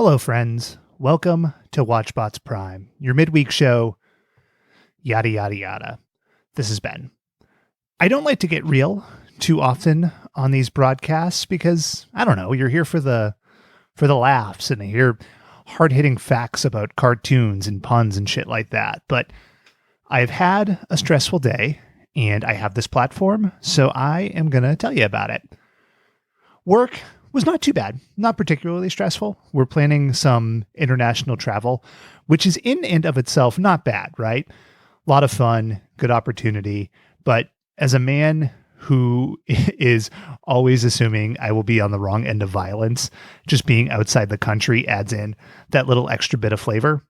Hello, friends. Welcome to Watchbots Prime, your midweek show, yada, yada, yada. This is Ben. I don't like to get real too often on these broadcasts because, I don't know, you're here for the laughs and I hear hard-hitting facts about cartoons and puns and shit like that. But I've had a stressful day and I have this platform, so I am going to tell you about it. Work was not too bad, not particularly stressful. We're planning some international travel, which is in and of itself not bad, right? A lot of fun, good opportunity. But as a man who is always assuming I will be on the wrong end of violence, just being outside the country adds in that little extra bit of flavor.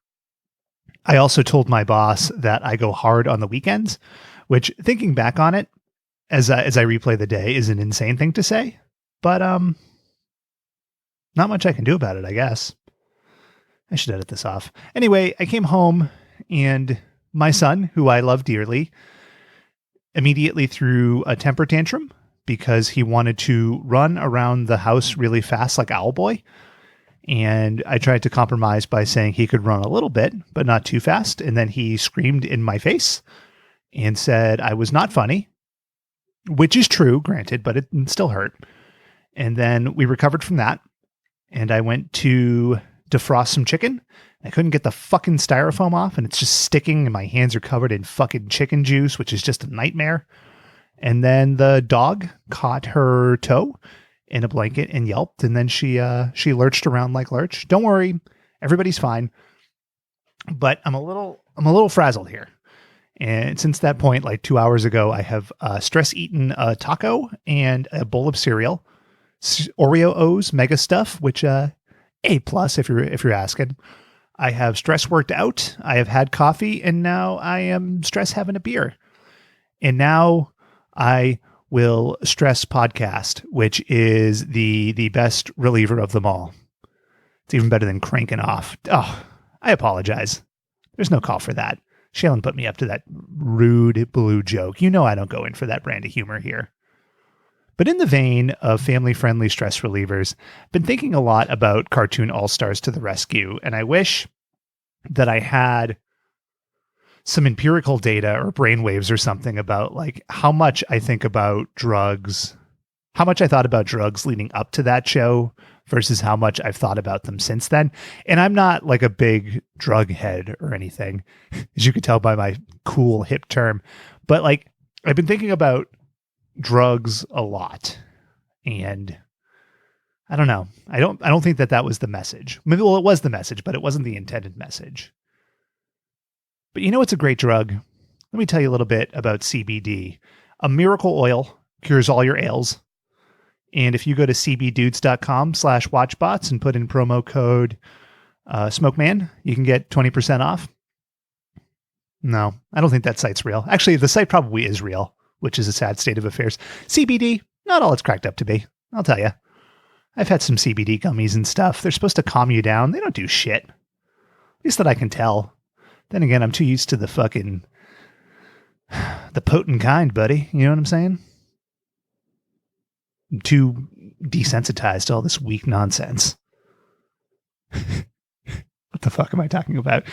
I also told my boss that I go hard on the weekends, which, thinking back on it, as I replay the day, is an insane thing to say. But not much I can do about it, I guess. I should edit this off. Anyway, I came home and my son, who I love dearly, immediately threw a temper tantrum because he wanted to run around the house really fast like Owlboy. And I tried to compromise by saying he could run a little bit, but not too fast. And then he screamed in my face and said I was not funny, which is true, granted, but it still hurt. And then we recovered from that. And I went to defrost some chicken. I couldn't get the fucking styrofoam off, and it's just sticking, and my hands are covered in fucking chicken juice, which is just a nightmare. And then the dog caught her toe in a blanket and yelped, and then she lurched around like Lurch. Don't worry, everybody's fine. But I'm a little frazzled here. And since that point, like 2 hours ago, I have stress eaten a taco and a bowl of cereal. Oreo O's mega stuff, which A+ if you're asking. I have stress worked out. I have had coffee, and now I am stress having a beer. And now I will stress podcast, which is the best reliever of them all. It's even better than cranking off. Oh, I apologize. There's no call for that. Shaylin put me up to that rude blue joke. You know I don't go in for that brand of humor here. But in the vein of family-friendly stress relievers, I've been thinking a lot about Cartoon All-Stars to the rescue, and I wish that I had some empirical data or brainwaves or something about like how much I think about drugs, how much I thought about drugs leading up to that show versus how much I've thought about them since then. And I'm not like a big drug head or anything, as you could tell by my cool hip term, but like I've been thinking about drugs a lot, and I don't know. I don't think that was the message. Maybe, well, it was the message, but it wasn't the intended message. But you know what's a great drug? Let me tell you a little bit about CBD. A miracle oil cures all your ails. And if you go to cbdudes.com/watchbots and put in promo code SmokeMan, you can get 20% off. No, I don't think that site's real. Actually, the site probably is real, which is a sad state of affairs. CBD, not all it's cracked up to be. I'll tell you. I've had some CBD gummies and stuff. They're supposed to calm you down. They don't do shit. At least that I can tell. Then again, I'm too used to the potent kind, buddy. You know what I'm saying? I'm too desensitized to all this weak nonsense. What the fuck am I talking about?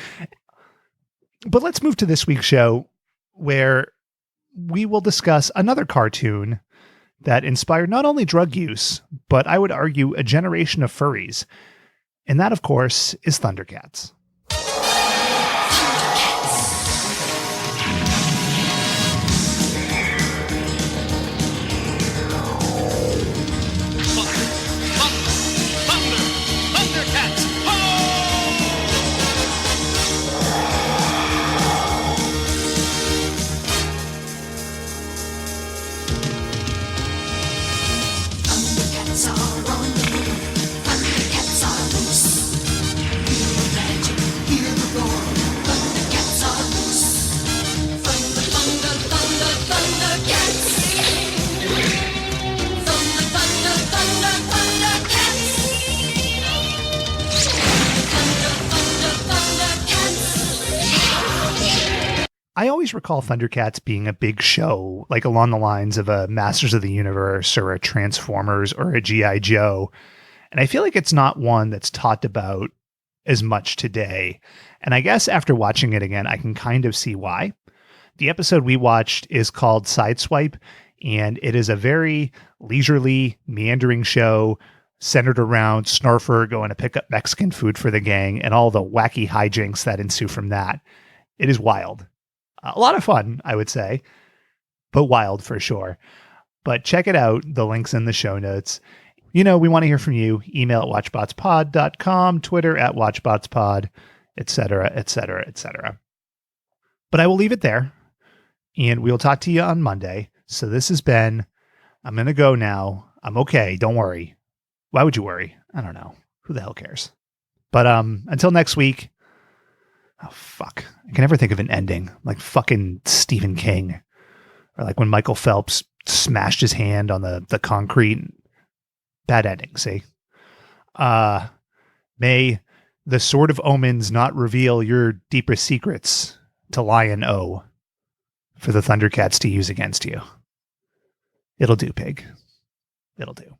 But let's move to this week's show, where we will discuss another cartoon that inspired not only drug use, but I would argue a generation of furries. And that, of course, is Thundercats. I always recall Thundercats being a big show, like along the lines of a Masters of the Universe or a Transformers or a G.I. Joe. And I feel like it's not one that's talked about as much today. And I guess after watching it again, I can kind of see why. The episode we watched is called Sideswipe, and it is a very leisurely, meandering show centered around Snarfer going to pick up Mexican food for the gang and all the wacky hijinks that ensue from that. It is wild. A lot of fun, I would say, but wild for sure. But check it out. The link's in the show notes. We want to hear from you. Email at watchbotspod.com, Twitter at watchbotspod, etc., etc., etc. But I will leave it there, and we'll talk to you on Monday. So this has been, I'm going to go now. I'm okay. Don't worry. Why would you worry? I don't know. Who the hell cares? But until next week. Oh, fuck. I can never think of an ending like fucking Stephen King, or like when Michael Phelps smashed his hand on the concrete. Bad ending, see? May the Sword of Omens not reveal your deepest secrets to Lion O for the Thundercats to use against you. It'll do, pig. It'll do.